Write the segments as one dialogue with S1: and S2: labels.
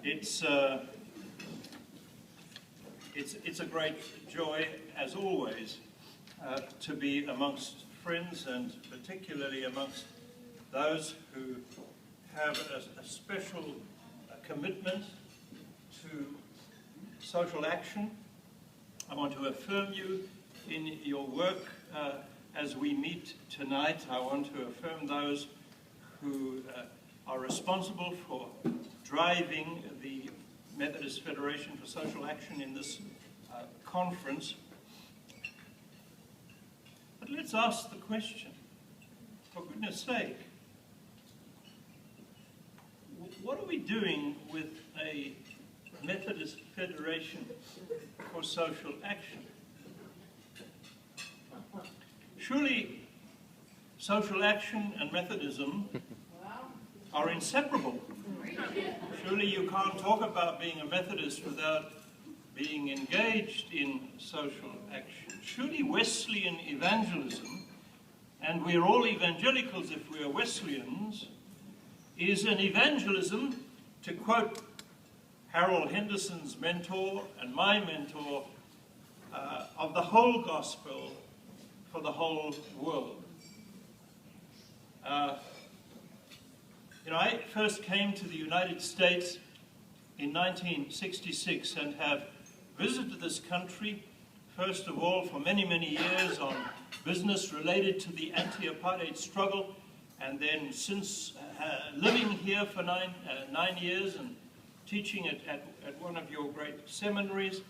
S1: It's a great joy, as always, to be amongst friends, and particularly amongst those who have a special commitment to social action. I want to affirm you in your work as we meet tonight. I want to affirm those who are responsible for driving the Methodist Federation for Social Action in this conference. But let's ask the question, for goodness sake, what are we doing with a Methodist Federation for Social Action? Surely social action and Methodism are inseparable. Surely you can't talk about being a Methodist without being engaged in social action. Surely Wesleyan evangelism, and we're all evangelicals if we are Wesleyans, is an evangelism, to quote Harold Henderson's mentor and my mentor, of the whole gospel for the whole world. I first came to the United States in 1966 and have visited this country, first of all, for many, many years on business related to the anti-apartheid struggle, and then since living here for nine years and teaching at one of your great seminaries.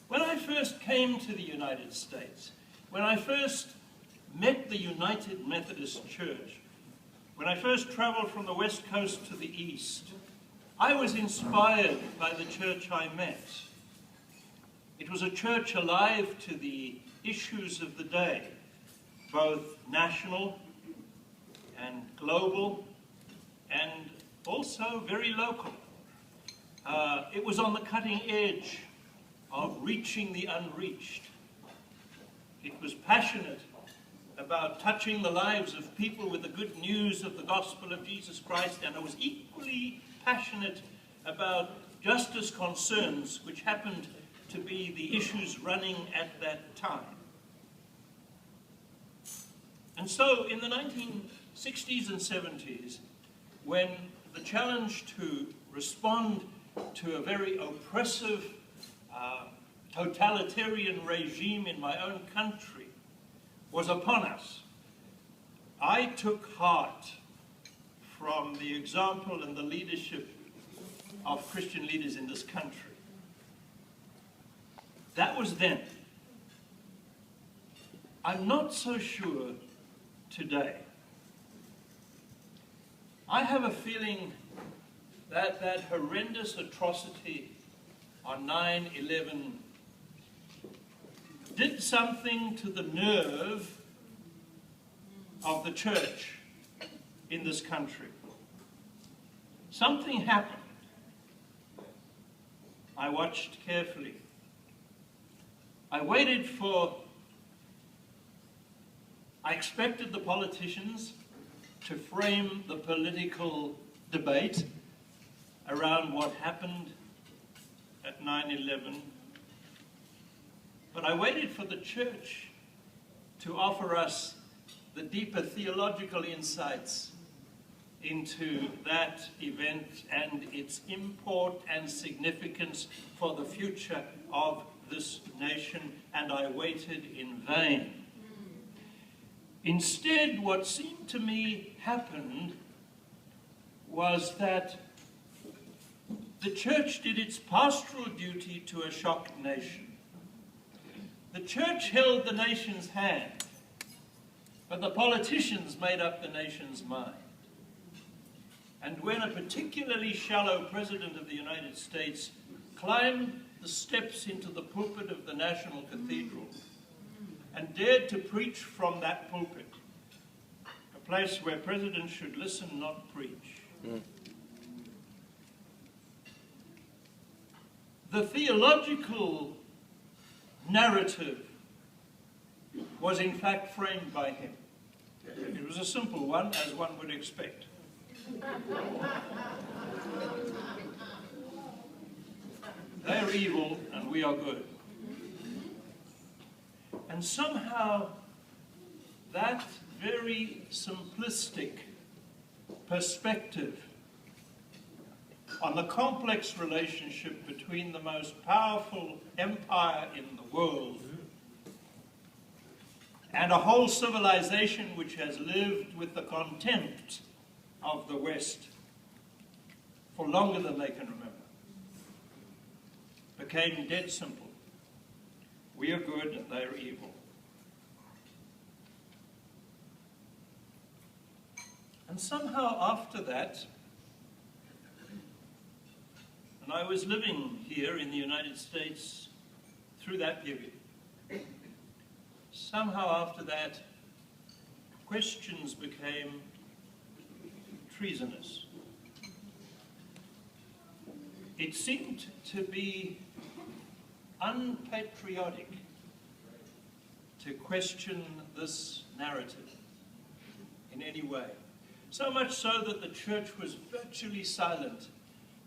S1: When I first came to the United States, when I first met the United Methodist Church, when I first traveled from the West Coast to the East, I was inspired by the church I met. It was a church alive to the issues of the day, both national and global, and also very local. It was on the cutting edge of reaching the unreached. It was passionate about touching the lives of people with the good news of the gospel of Jesus Christ, and it was equally passionate about justice concerns, which happened to be the issues running at that time. And so in the 1960s and 70s, when the challenge to respond to a very oppressive totalitarian regime in my own country was upon us, I took heart from the example and the leadership of Christian leaders in this country. That was then. I'm not so sure today. I have a feeling that that horrendous atrocity on 9/11 did something to the nerve of the church in this country. Something happened. I watched carefully. I waited I expected the politicians to frame the political debate around what happened at 9/11. But I waited for the church to offer us the deeper theological insights into that event and its import and significance for the future of this nation, and I waited in vain. Instead, what seemed to me happened was that the church did its pastoral duty to a shocked nation. The church held the nation's hand, but the politicians made up the nation's mind. And when a particularly shallow President of the United States climbed the steps into the pulpit of the National Cathedral and dared to preach from that pulpit, a place where presidents should listen, not preach, the theological narrative was in fact framed by him. It was a simple one, as one would expect. they're evil and we are good. And somehow that very simplistic perspective on the complex relationship between the most powerful empire in the world and a whole civilization which has lived with the contempt of the West for longer than they can remember, became dead simple. We are good and they are evil. And somehow after that, and I was living here in the United States through that period, somehow after that, questions became treasonous. It seemed to be unpatriotic to question this narrative in any way. So much so that the church was virtually silent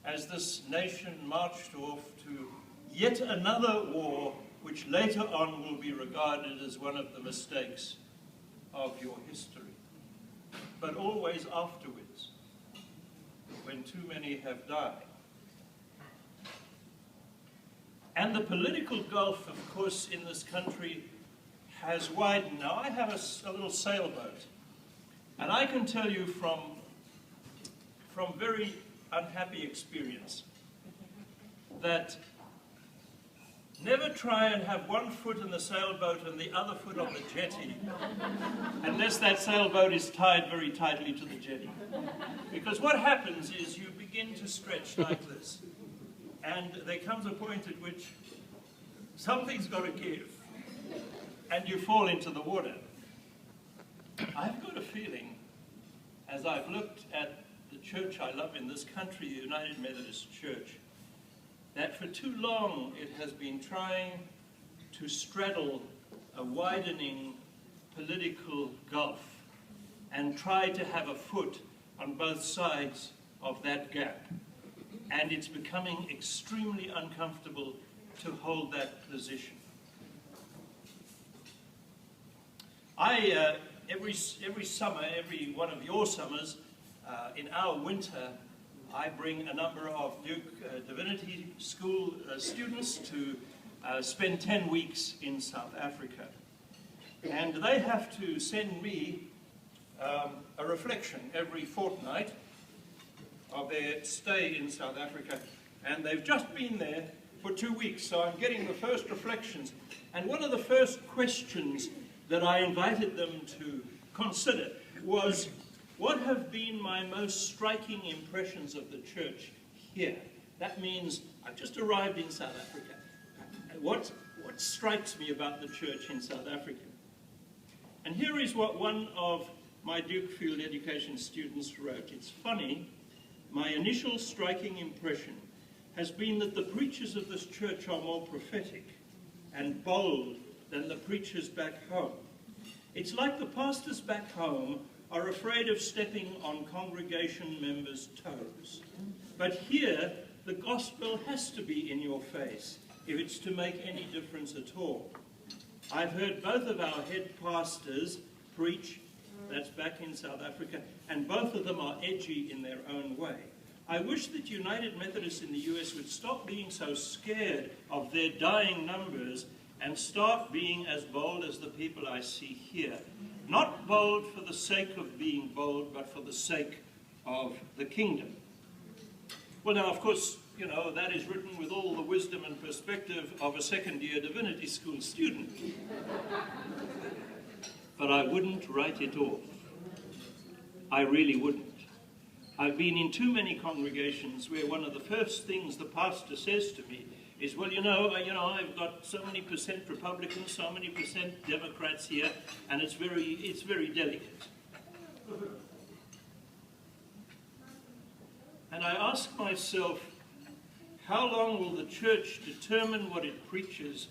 S1: as this nation marched off to yet another war which later on will be regarded as one of the mistakes of your history. But always afterwards, when too many have died. And the political gulf, of course, in this country has widened. Now, I have a little sailboat, and I can tell you from very unhappy experience that never try and have one foot in the sailboat and the other foot on the jetty unless that sailboat is tied very tightly to the jetty. Because what happens is you begin to stretch like this, and there comes a point at which something's got to give, and you fall into the water. I've got a feeling, as I've looked at the church I love in this country, the United Methodist Church, that for too long it has been trying to straddle a widening political gulf and try to have a foot on both sides of that gap. And it's becoming extremely uncomfortable to hold that position. Every summer, every one of your summers, in our winter, I bring a number of Duke Divinity School students to spend 10 weeks in South Africa. And they have to send me a reflection every fortnight of their stay in South Africa. And they've just been there for 2 weeks, so I'm getting the first reflections. And one of the first questions that I invited them to consider was, what have been my most striking impressions of the church here? That means I've just arrived in South Africa. What strikes me about the church in South Africa? And here is what one of my Duke Field Education students wrote. It's funny, my initial striking impression has been that the preachers of this church are more prophetic and bold than the preachers back home. It's like the pastors back home are afraid of stepping on congregation members' toes. But here, the gospel has to be in your face if it's to make any difference at all. I've heard both of our head pastors preach, that's back in South Africa, and both of them are edgy in their own way. I wish that United Methodists in the US would stop being so scared of their dying numbers and start being as bold as the people I see here. Not bold for the sake of being bold, but for the sake of the kingdom. Well, now, of course, you know, that is written with all the wisdom and perspective of a second-year divinity school student. But I wouldn't write it off. I really wouldn't. I've been in too many congregations where one of the first things the pastor says to me is, well, you know, I've got so many percent Republicans, so many percent Democrats here, and it's very delicate. And I ask myself, how long will the church determine what it preaches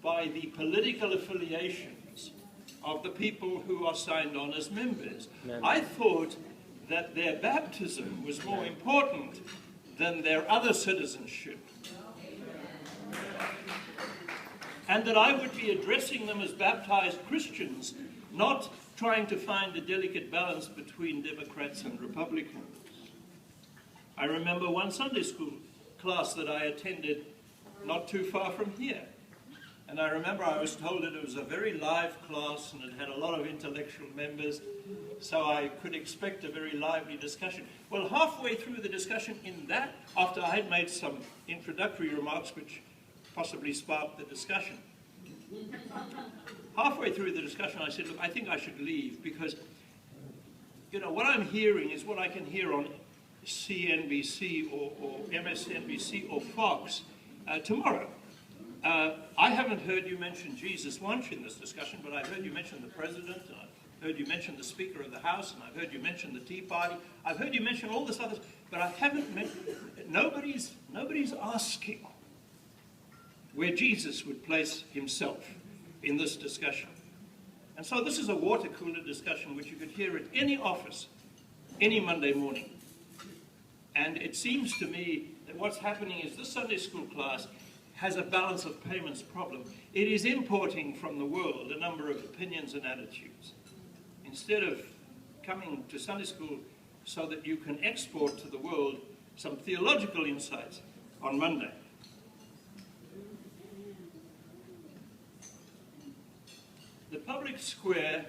S1: by the political affiliations of the people who are signed on as members? Amen. I thought that their baptism was more important than their other citizenship. and that I would be addressing them as baptized Christians, not trying to find a delicate balance between Democrats and Republicans. I remember one Sunday school class that I attended not too far from here. And I remember I was told that it was a very live class and it had a lot of intellectual members, so I could expect a very lively discussion. Well, halfway through the discussion in that, after I had made some introductory remarks which possibly sparked the discussion, halfway through the discussion I said, look, I think I should leave because, you know, what I'm hearing is what I can hear on CNBC or MSNBC or Fox tomorrow. I haven't heard you mention Jesus once in this discussion, but I've heard you mention the President, and I've heard you mention the Speaker of the House, and I've heard you mention the Tea Party. I've heard you mention all this other, but I haven't nobody's asking where Jesus would place himself in this discussion. And so this is a water cooler discussion which you could hear at any office, any Monday morning. And it seems to me that what's happening is this Sunday school class has a balance of payments problem. It is importing from the world a number of opinions and attitudes. Instead of coming to Sunday school so that you can export to the world some theological insights on Monday. The public square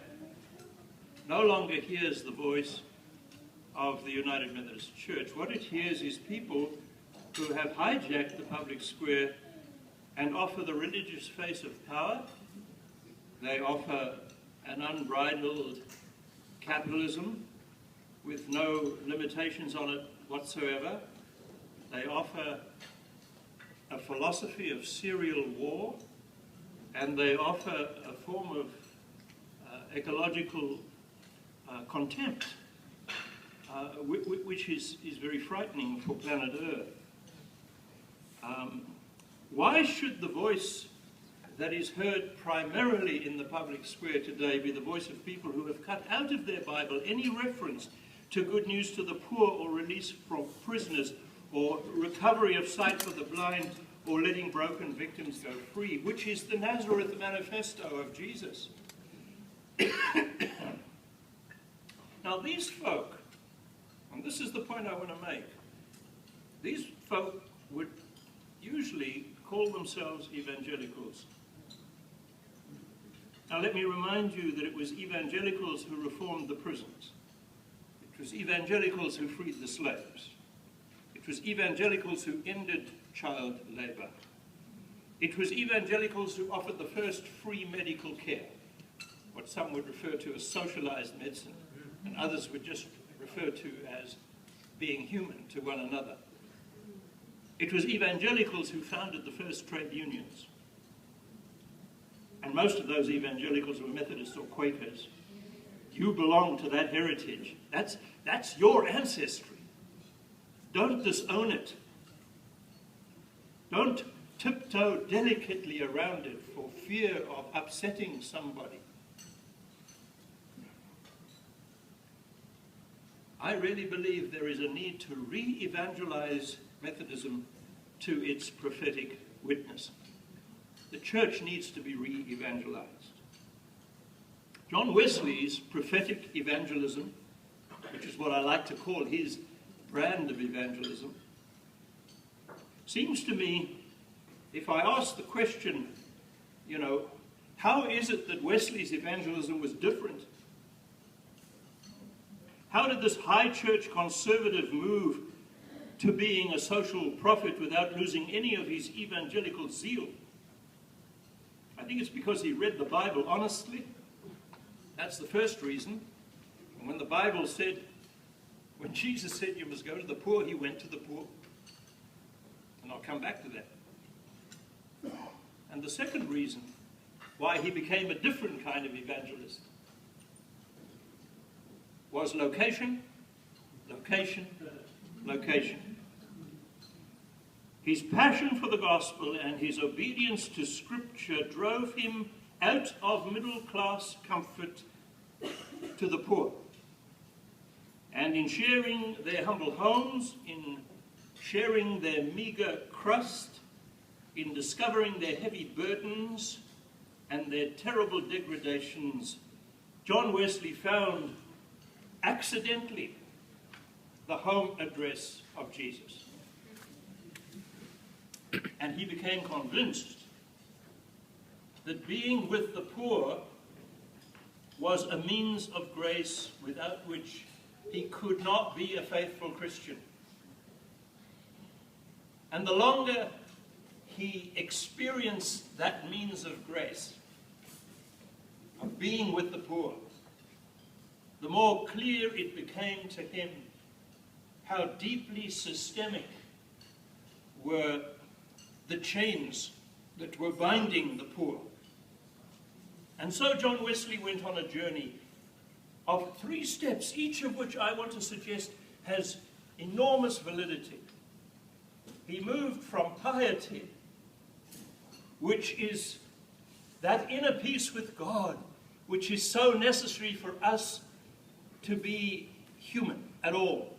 S1: no longer hears the voice of the United Methodist Church. What it hears is people who have hijacked the public square and offer the religious face of power. They offer an unbridled capitalism with no limitations on it whatsoever. They offer a philosophy of serial war, and they offer a form of ecological contempt, which is very frightening for planet Earth. Why should the voice that is heard primarily in the public square today be the voice of people who have cut out of their Bible any reference to good news to the poor or release from prisoners or recovery of sight for the blind or letting broken victims go free, which is the Nazareth manifesto of Jesus? Now these folk, and this is the point I want to make, these folk would usually call themselves evangelicals. Now let me remind you that it was evangelicals who reformed the prisons. It was evangelicals who freed the slaves. It was evangelicals who ended child labor. It was evangelicals who offered the first free medical care, what some would refer to as socialized medicine, and others would just refer to as being human to one another. It was evangelicals who founded the first trade unions. And most of those evangelicals were Methodists or Quakers. You belong to that heritage. That's your ancestry. Don't disown it. Don't tiptoe delicately around it for fear of upsetting somebody. I really believe there is a need to re-evangelize Methodism to its prophetic witness. The church needs to be re-evangelized. John Wesley's prophetic evangelism, which is what I like to call his brand of evangelism, seems to me, if I ask the question, you know, how is it that Wesley's evangelism was different? How did this high church conservative move to being a social prophet without losing any of his evangelical zeal? I think it's because he read the Bible honestly. That's the first reason. And when the Bible said, when Jesus said you must go to the poor, he went to the poor. And I'll come back to that. And the second reason why he became a different kind of evangelist was location, location, location. His passion for the gospel and his obedience to Scripture drove him out of middle-class comfort to the poor. And in sharing their humble homes, in sharing their meager crust, in discovering their heavy burdens and their terrible degradations, John Wesley found accidentally the home address of Jesus. And he became convinced that being with the poor was a means of grace without which he could not be a faithful Christian. And the longer he experienced that means of grace, of being with the poor, the more clear it became to him how deeply systemic were the chains that were binding the poor. And so John Wesley went on a journey of 3 steps, each of which I want to suggest has enormous validity. He moved from piety, which is that inner peace with God, which is so necessary for us to be human at all.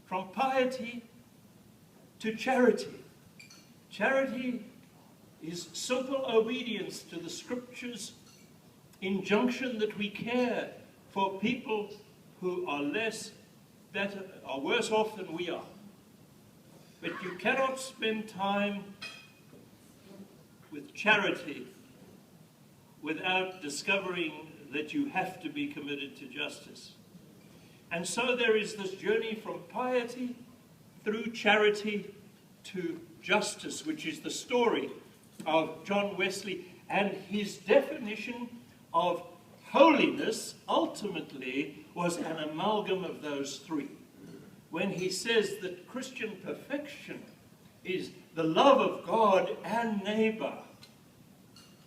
S1: From piety to charity. Charity is simple obedience to the Scriptures' injunction that we care for people who are worse off than we are. But you cannot spend time with charity without discovering that you have to be committed to justice. And so there is this journey from piety through charity to justice, which is the story of John Wesley, and his definition of holiness ultimately was an amalgam of those 3. When he says that Christian perfection is the love of God and neighbor,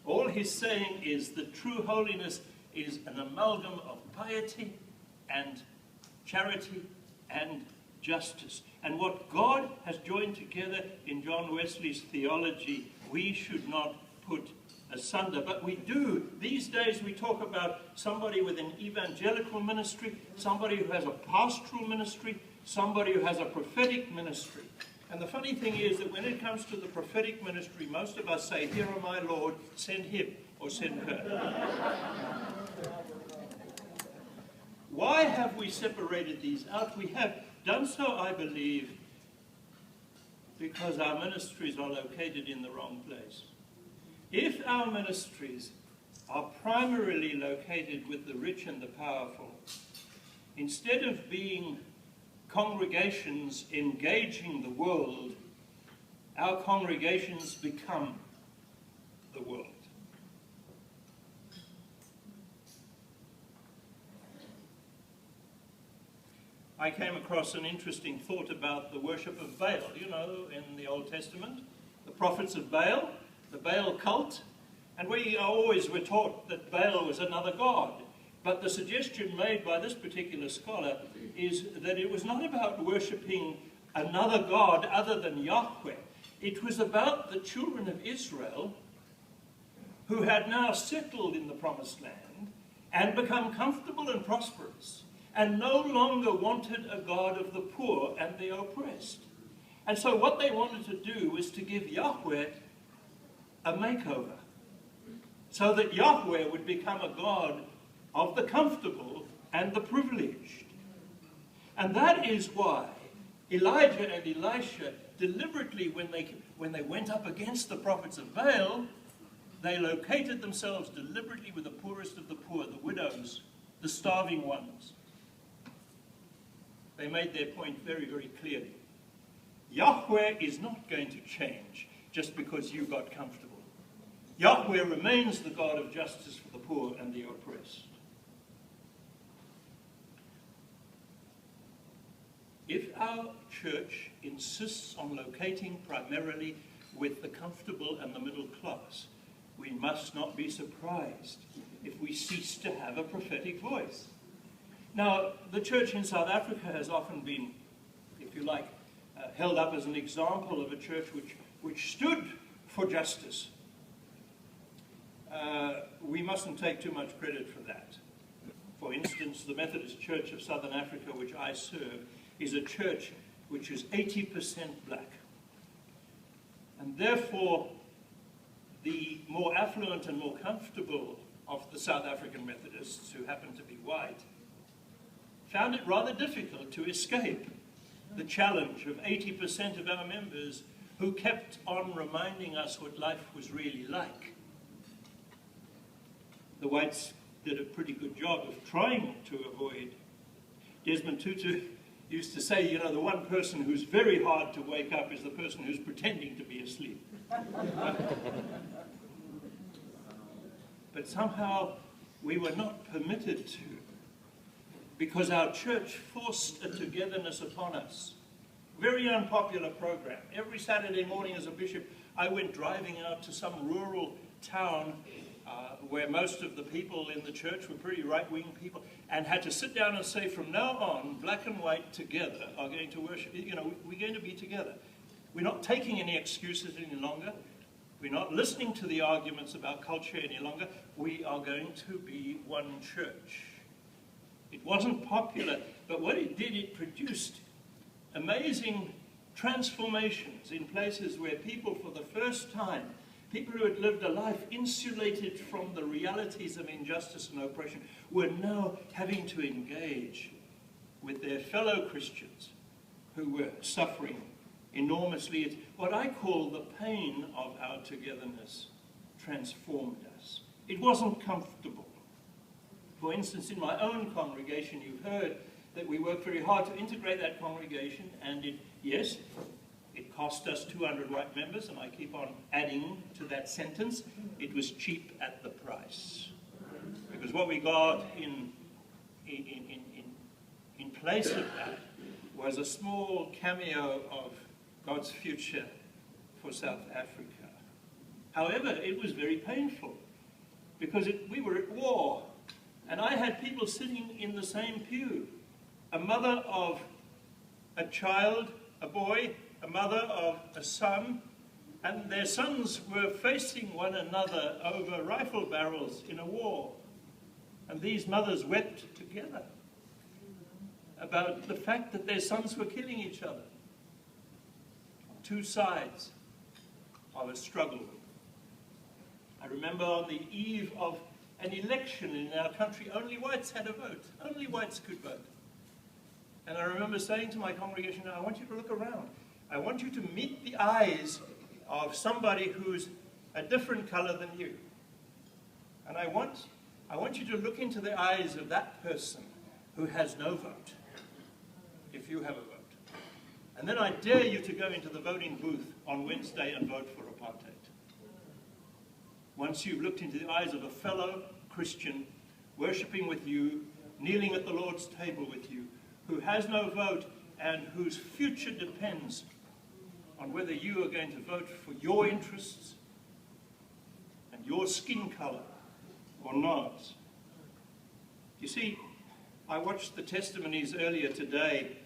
S1: all he's saying is that true holiness is an amalgam of piety and charity and justice. And what God has joined together in John Wesley's theology, we should not put asunder. But we do. These days we talk about somebody with an evangelical ministry, somebody who has a pastoral ministry, somebody who has a prophetic ministry. And the funny thing is that when it comes to the prophetic ministry, most of us say, "Here are my Lord, send him or send her." Why have we separated these out? We have done so, I believe, because our ministries are located in the wrong place. If our ministries are primarily located with the rich and the powerful, instead of being congregations engaging the world, our congregations become the world. I came across an interesting thought about the worship of Baal. You know, in the Old Testament, the prophets of Baal, the Baal cult, and we were taught that Baal was another god. But the suggestion made by this particular scholar is that it was not about worshipping another god other than Yahweh. It was about the children of Israel who had now settled in the Promised Land and become comfortable and prosperous, and no longer wanted a God of the poor and the oppressed. And so what they wanted to do was to give Yahweh a makeover, so that Yahweh would become a God of the comfortable and the privileged. And that is why Elijah and Elisha deliberately, when they went up against the prophets of Baal, they located themselves deliberately with the poorest of the poor, the widows, the starving ones. They made their point very, very clearly. Yahweh is not going to change just because you got comfortable. Yahweh remains the God of justice for the poor and the oppressed. If our church insists on locating primarily with the comfortable and the middle class, we must not be surprised if we cease to have a prophetic voice. Now, the church in South Africa has often been, if you like, held up as an example of a church which stood for justice. We mustn't take too much credit for that. For instance, the Methodist Church of Southern Africa, which I serve, is a church which is 80% black. And therefore, the more affluent and more comfortable of the South African Methodists, who happen to be white, found it rather difficult to escape the challenge of 80% of our members who kept on reminding us what life was really like. The whites did a pretty good job of trying to avoid. Desmond Tutu used to say, you know, the one person who's very hard to wake up is the person who's pretending to be asleep. But somehow we were not permitted to, because our church forced a togetherness upon us. Very unpopular program. Every Saturday morning as a bishop, I went driving out to some rural town where most of the people in the church were pretty right-wing people, and had to sit down and say, from now on, black and white together are going to worship. You know, we're going to be together. We're not taking any excuses any longer. We're not listening to the arguments about culture any longer. We are going to be one church. It wasn't popular, but what it did, it produced amazing transformations in places where people, for the first time, people who had lived a life insulated from the realities of injustice and oppression, were now having to engage with their fellow Christians who were suffering enormously. It's what I call the pain of our togetherness transformed us. It wasn't comfortable. For instance, in my own congregation, you've heard that we worked very hard to integrate that congregation, and yes, it cost us 200 white members, and I keep on adding to that sentence, it was cheap at the price. Because what we got in place of that was a small cameo of God's future for South Africa. However, it was very painful, because we were at war, and I had people sitting in the same pew. A mother of a child, a boy, a mother of a son, and their sons were facing one another over rifle barrels in a war. And these mothers wept together about the fact that their sons were killing each other. Two sides of a struggle. I remember on the eve of an election in our country, only whites had a vote. Only whites could vote. And I remember saying to my congregation, I want you to look around. I want you to meet the eyes of somebody who's a different color than you. And I want you to look into the eyes of that person who has no vote, if you have a vote. And then I dare you to go into the voting booth on Wednesday and vote for apartheid. Once you've looked into the eyes of a fellow Christian, worshipping with you, kneeling at the Lord's table with you, who has no vote and whose future depends on whether you are going to vote for your interests and your skin color or not. You see, I watched the testimonies earlier today,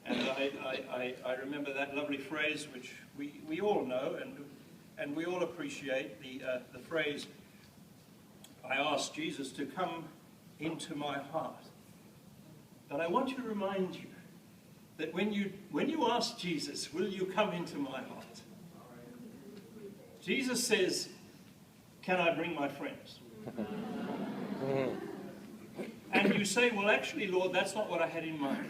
S1: and I remember that lovely phrase which we all know and we all appreciate, the phrase, I asked Jesus to come into my heart. But I want to remind you that when you ask Jesus, will you come into my heart? Jesus says, can I bring my friends? And you say, well, actually, Lord, that's not what I had in mind.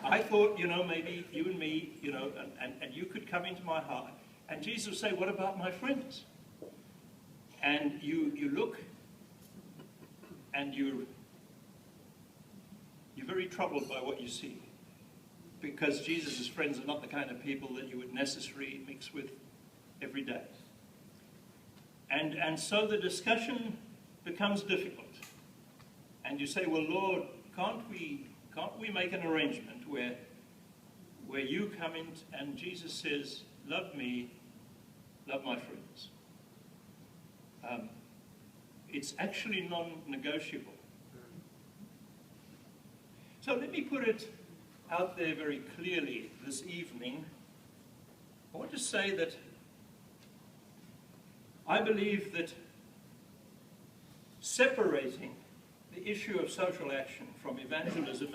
S1: I thought, maybe you and me, and you could come into my heart. And Jesus will say, what about my friends? And you look, and you're very troubled by what you see. Because Jesus' friends are not the kind of people that you would necessarily mix with every day. And so the discussion becomes difficult. And you say, well, Lord, can't we make an arrangement where you come in and Jesus says, love me, love my friends. It's actually non-negotiable. So let me put it out there very clearly this evening. I want to say that I believe that separating the issue of social action from evangelism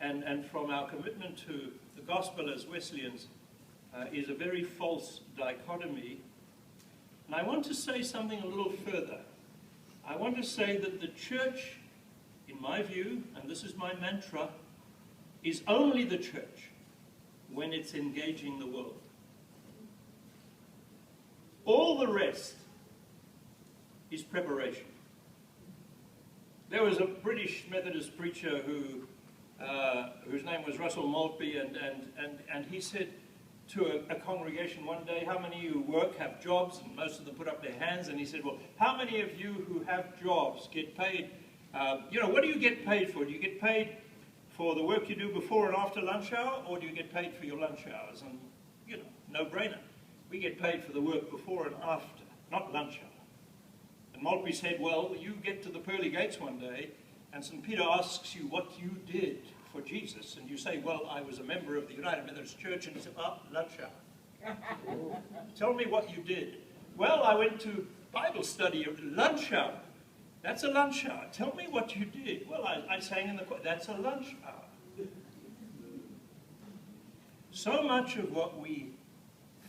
S1: and from our commitment to the gospel as Wesleyans is a very false dichotomy. And I want to say something a little further. I want to say that the church, in my view, and this is my mantra, is only the church when it's engaging the world. All the rest is preparation. There was a British Methodist preacher whose name was Russell Maltby, and he said to a congregation one day, how many of you work, have jobs? And most of them put up their hands, and he said, well, how many of you who have jobs get paid, what do you get paid for? Do you get paid for the work you do before and after lunch hour, or do you get paid for your lunch hours? And, no-brainer. We get paid for the work before and after, not lunch hour. And Maltby said, well, you get to the pearly gates one day, and St. Peter asks you what you did for Jesus, and you say, well, I was a member of the United Methodist Church, and he said, lunch hour. Tell me what you did. Well, I went to Bible study at lunch hour. That's a lunch hour. Tell me what you did. Well, I sang in the choir. That's a lunch hour. So much of what we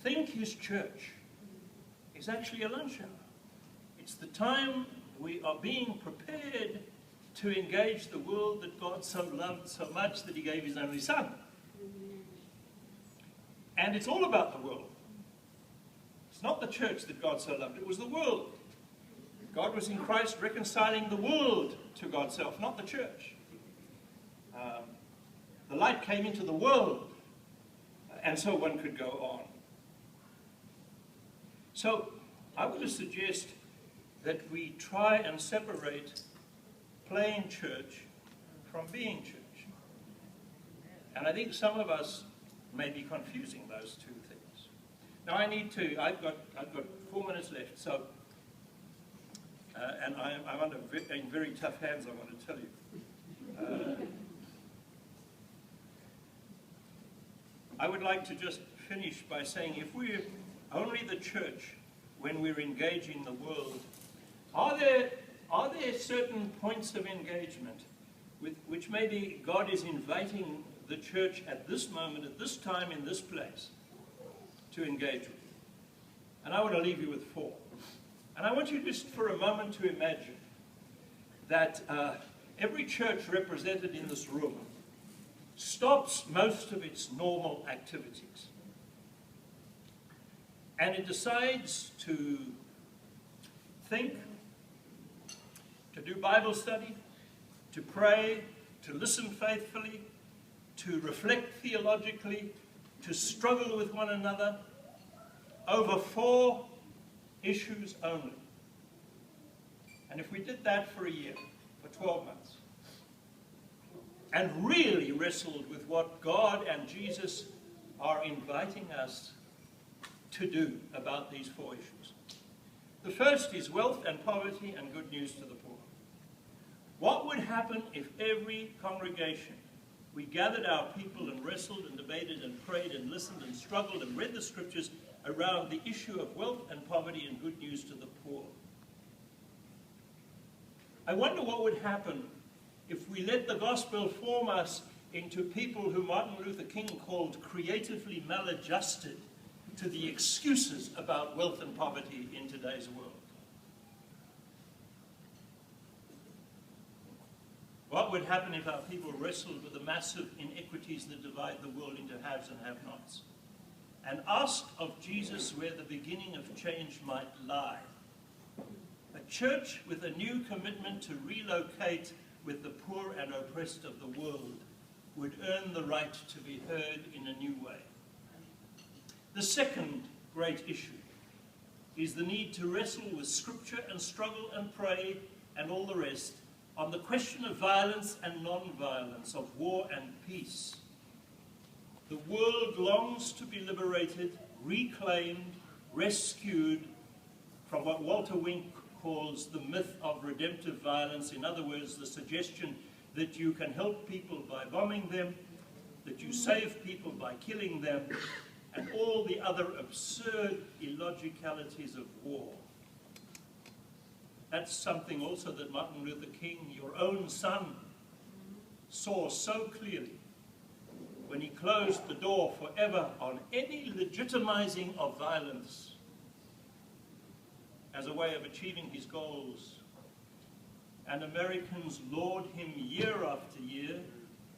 S1: think is church is actually a lunch hour. It's the time we are being prepared to engage the world that God so loved so much that he gave his only son. And it's all about the world. It's not the church that God so loved, it was the world. God was in Christ reconciling the world to God's self, not the church. The light came into the world, and so one could go on. So I would suggest that we try and separate playing church from being church. And I think some of us may be confusing those two things. Now I've got 4 minutes left, so, and I'm in very tough hands, I want to tell you. I would like to just finish by saying, if we're only the church when we're engaging the world, are there certain points of engagement with which maybe God is inviting the church at this moment, at this time, in this place, to engage with? And I want to leave you with 4. And I want you just for a moment to imagine that every church represented in this room stops most of its normal activities. And it decides to think, to do Bible study, to pray, to listen faithfully, to reflect theologically, to struggle with one another over 4 issues only. And if we did that for a year, for 12 months, and really wrestled with what God and Jesus are inviting us to do about these 4 issues. The first is wealth and poverty and good news to the poor. What would happen if every congregation, we gathered our people and wrestled and debated and prayed and listened and struggled and read the scriptures around the issue of wealth and poverty and good news to the poor? I wonder what would happen if we let the gospel form us into people who Martin Luther King called creatively maladjusted to the excuses about wealth and poverty in today's world. What would happen if our people wrestled with the massive inequities that divide the world into haves and have-nots, and asked of Jesus where the beginning of change might lie? A church with a new commitment to relocate with the poor and oppressed of the world would earn the right to be heard in a new way. The second great issue is the need to wrestle with Scripture and struggle and pray and all the rest on the question of violence and non-violence, of war and peace. The world longs to be liberated, reclaimed, rescued from what Walter Wink calls the myth of redemptive violence. In other words, the suggestion that you can help people by bombing them, that you save people by killing them, and all the other absurd illogicalities of war. That's something also that Martin Luther King, your own son, saw so clearly when he closed the door forever on any legitimizing of violence as a way of achieving his goals. And Americans laud him year after year.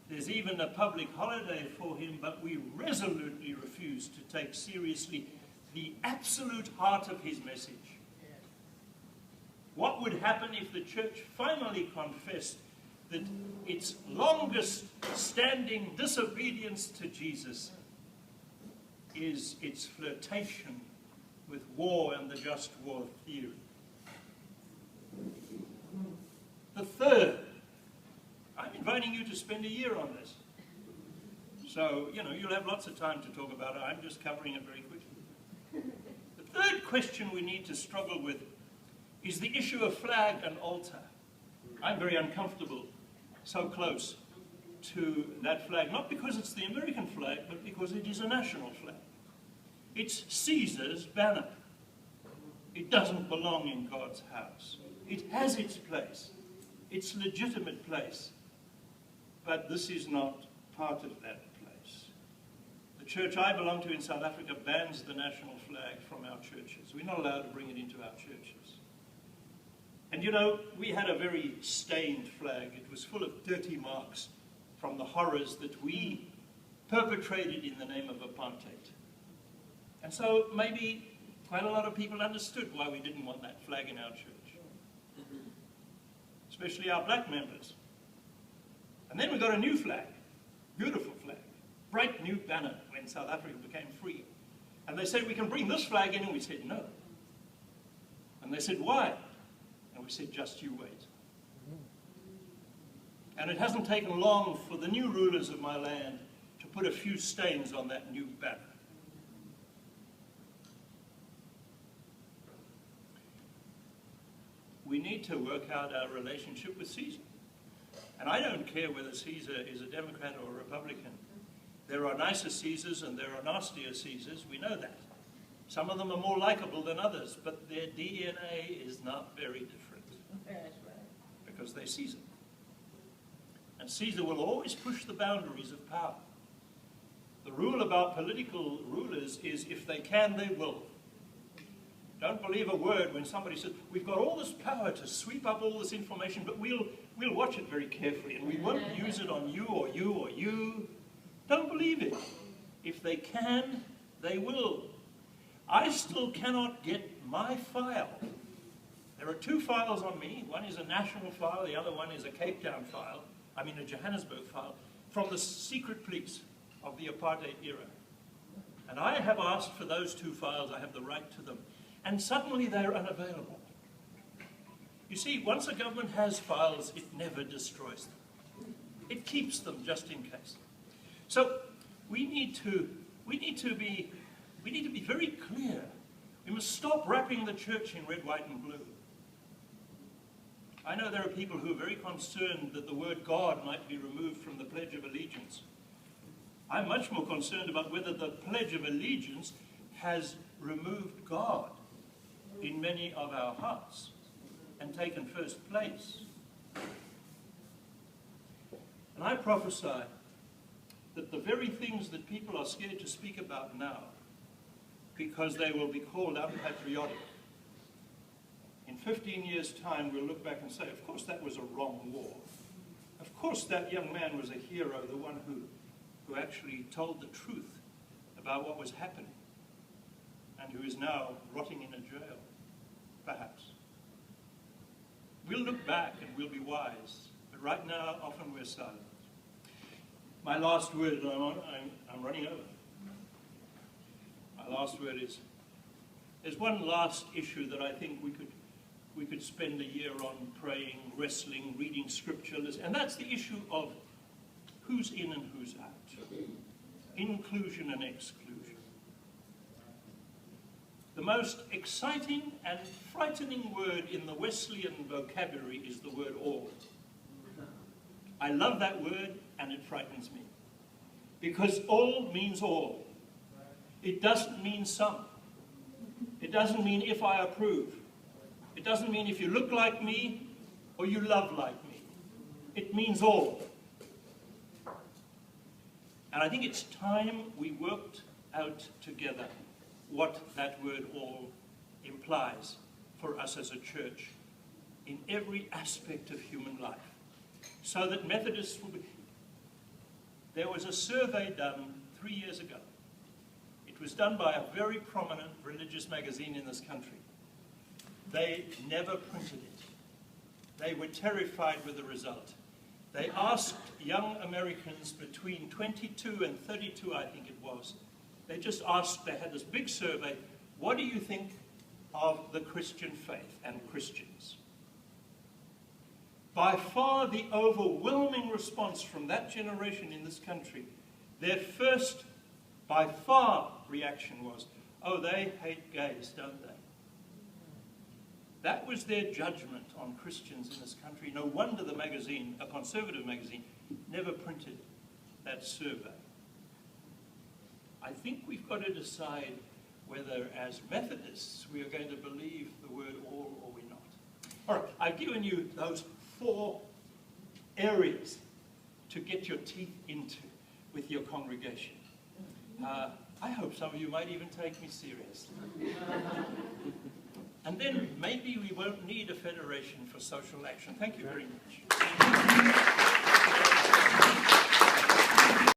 S1: There's even a public holiday for him, but we resolutely refuse to take seriously the absolute heart of his message. What would happen if the church finally confessed that its longest standing disobedience to Jesus is its flirtation with war and the just war theory? The third, I'm inviting you to spend a year on this. So, you'll have lots of time to talk about it. I'm just covering it very quickly. The third question we need to struggle with is the issue of flag and altar. I'm very uncomfortable so close to that flag, not because it's the American flag, but because it is a national flag. It's Caesar's banner. It doesn't belong in God's house. It has its place, its legitimate place, but this is not part of that place. The church I belong to in South Africa bans the national flag from our churches. We're not allowed to bring it into our churches. And we had a very stained flag. It was full of dirty marks from the horrors that we perpetrated in the name of apartheid. And so maybe quite a lot of people understood why we didn't want that flag in our church, especially our black members. And then we got a new flag, beautiful flag, bright new banner when South Africa became free. And they said, we can bring this flag in, and we said, no. And they said, why? And we said, just you wait. And it hasn't taken long for the new rulers of my land to put a few stains on that new banner. We need to work out our relationship with Caesar. And I don't care whether Caesar is a Democrat or a Republican. There are nicer Caesars and there are nastier Caesars, we know that. Some of them are more likable than others, but their DNA is not very different.
S2: That's right.
S1: Because they're Caesar. And Caesar will always push the boundaries of power. The rule about political rulers is if they can, they will. Don't believe a word when somebody says, we've got all this power to sweep up all this information, but we'll watch it very carefully and we won't use it on you or you or you. Don't believe it. If they can, they will. I still cannot get my file. There are two files on me. One is a national file, the other one is a Cape Town file, a Johannesburg file, from the secret police of the apartheid era. And I have asked for those two files, I have the right to them. And suddenly they're unavailable. You see, once a government has files, it never destroys them. It keeps them just in case. So we need to be very clear. We must stop wrapping the church in red, white, and blue. I know there are people who are very concerned that the word God might be removed from the Pledge of Allegiance. I'm much more concerned about whether the Pledge of Allegiance has removed God in many of our hearts and taken first place. And I prophesy that the very things that people are scared to speak about now, because they will be called unpatriotic, in 15 years' time we'll look back and say, of course that was a wrong war. Of course that young man was a hero, the one who actually told the truth about what was happening and who is now rotting in a jail, perhaps. We'll look back and we'll be wise, but right now often we're silent. My last word, I'm running over. My last word is, there's one last issue that I think we could spend a year on praying, wrestling, reading scripture, and that's the issue of who's in and who's out. Inclusion and exclusion. The most exciting and frightening word in the Wesleyan vocabulary is the word all. I love that word and it frightens me. Because all means all. It doesn't mean some. It doesn't mean if I approve. It doesn't mean if you look like me or you love like me. It means all. And I think it's time we worked out together what that word all implies for us as a church in every aspect of human life, so that Methodists will be... There was a survey done 3 years ago. It was done by a very prominent religious magazine in this country. They never printed it. They were terrified with the result. They asked young Americans between 22 and 32, I think it was. They just asked, they had this big survey, what do you think of the Christian faith and Christians? By far the overwhelming response from that generation in this country, their first, by far, reaction was, oh, they hate gays, don't they? That was their judgment on Christians in this country. No wonder the magazine, a conservative magazine, never printed that survey. I think we've got to decide whether, as Methodists, we are going to believe the word all or we're not. All right, I've given you those 4 areas to get your teeth into with your congregation. I hope some of you might even take me seriously. And then maybe we won't need a federation for social action. Thank you very much.